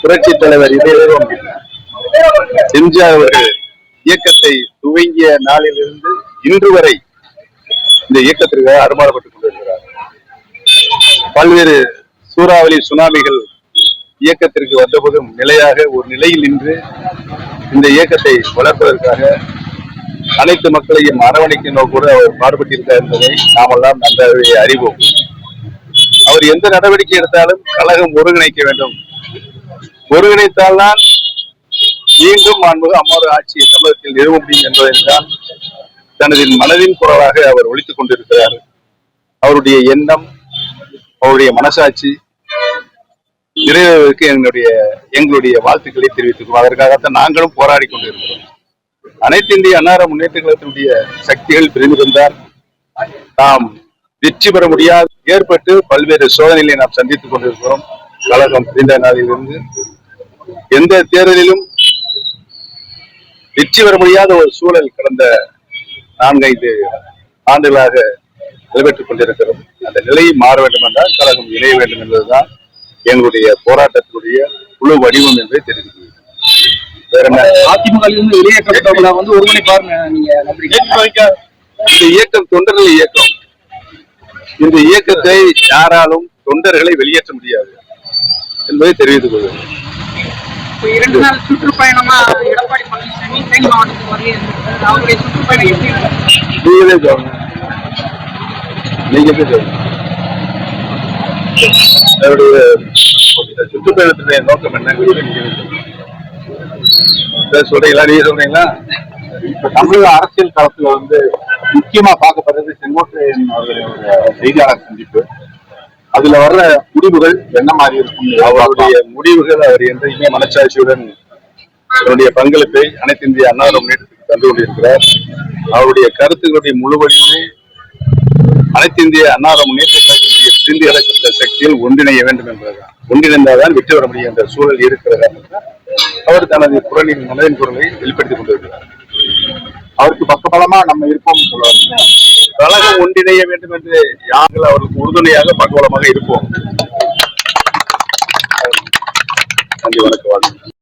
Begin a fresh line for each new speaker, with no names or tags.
புரட்சி தலைவர் இதயம் எம்ஜிஆர் அவர்கள் இயக்கத்தை துவங்கிய நாளிலிருந்து இன்று வரை இந்த இயக்கத்திற்காக அருமாறப்பட்டுக் கொண்டிருக்கிறார். பல்வேறு சூறாவளி சுனாமிகள் இயக்கத்திற்கு வந்தபோதும் நிலையாக ஒரு நிலையில் நின்று இந்த இயக்கத்தை வளர்ப்பதற்காக அனைத்து மக்களையும் அரவணைக்க நோக்கோடு அவர் பாடுபட்டிருக்கார் என்பதை நாமெல்லாம் நன்றாகவே அறிவோம். அவர் எந்த நடவடிக்கை எடுத்தாலும் கழகம் ஒருங்கிணைக்க வேண்டும். ஒருங்கிணைத்தால்தான் மீண்டும் அம்மாறு ஆட்சி தமிழகத்தில் நிறுவ முடியும் என்பதைத்தான் தனது மனதின் குரலாக அவர் ஒலித்துக் கொண்டிருக்கிறார். அவருடைய எண்ணம், அவருடைய மனசாட்சி நிறைவேறுவதற்கு எங்களுடைய வாழ்த்துக்களை தெரிவித்துக்கிறோம். அதற்காகத்தான் நாங்களும் போராடி கொண்டிருக்கிறோம். அனைத்து இந்திய அண்ணா முன்னேற்ற கழகத்தினுடைய சக்திகள் பிரிந்திருந்தால் நாம் வெற்றி பெற முடியாது ஏற்பட்டு பல்வேறு சோதனைகளை நாம் சந்தித்துக் கொண்டிருக்கிறோம். கழகம் பிரிந்த நாளிலிருந்து எந்த தேர்தலிலும் வெற்றி பெற முடியாத ஒரு சூழல் கடந்த 4-5 ஆண்டுகளாக நடைபெற்றுக் கொண்டிருக்கிறோம். அந்த நிலையை மாற வேண்டும் என்றால் கழகம் இணைய வேண்டும் என்பதுதான் எங்களுடைய போராட்டத்தினுடைய குழு வடிவம் என்பதை தெரிவிக்கிறது. வேற என்ன? அதிமுக இந்த இயக்கம் தொண்டர்கள் இயக்கம். இந்த இயக்கத்தை யாராலும் தொண்டர்களை வெளியேற்ற முடியாது என்பதை தெரிவித்துக் கொள்கிறேன்.
2 நாள் சுற்றுப்பயணமா எடப்பாடி பழனிசாமி தேனி மாவட்டத்துக்கு வருகிறது. அவருடைய சுற்றுப்பயணம் எப்படி
நீங்களே சொல்லுங்க. அவருடைய சுற்றுப்பயணத்துடைய நோக்கம் என்ன சொல்றீங்களா? நீங்க சொல்றீங்களா? இப்ப தமிழக அரசியல் களத்துல முக்கியமா பார்க்கப்படுறது செங்கோட்டையன் அவர்களுடைய செய்தியாளர் சந்திப்பு. அதுல வர்ற முடிவுகள் என்ன மாதிரி இருக்கும்? அவருடைய முடிவுகள் அவர் என்றைக்குமே மனச்சாட்சியுடன் அவருடைய பங்களிப்பை அனைத்து இந்திய அண்ணா முன்னேற்றத்துக்கு தந்து கொண்டிருக்கிறார். அவருடைய கருத்துக்களுடைய முழுவதுமே அனைத்து இந்திய அண்ணா முன்னேற்ற கழகத்தினுடைய பிரிந்து கிடக்கிற சக்தியில் ஒன்றிணைய வேண்டும் என்பதுதான். ஒன்றிணைந்தால்தான் வெற்றி பெற முடியும் என்ற சூழல் இருக்கிறதா அவர் தனது குரலின் மனதின் குரலை வெளிப்படுத்திக் கொண்டிருக்கிறார். அவருக்கு பக்கபலமா நம்ம இருப்போம் சொல்லுவார். கழகம் ஒன்றிணைய வேண்டும் என்று யார்கள் அவருக்கு உறுதுணையாக பக்கபலமாக இருப்போம். நன்றி, வணக்கம்.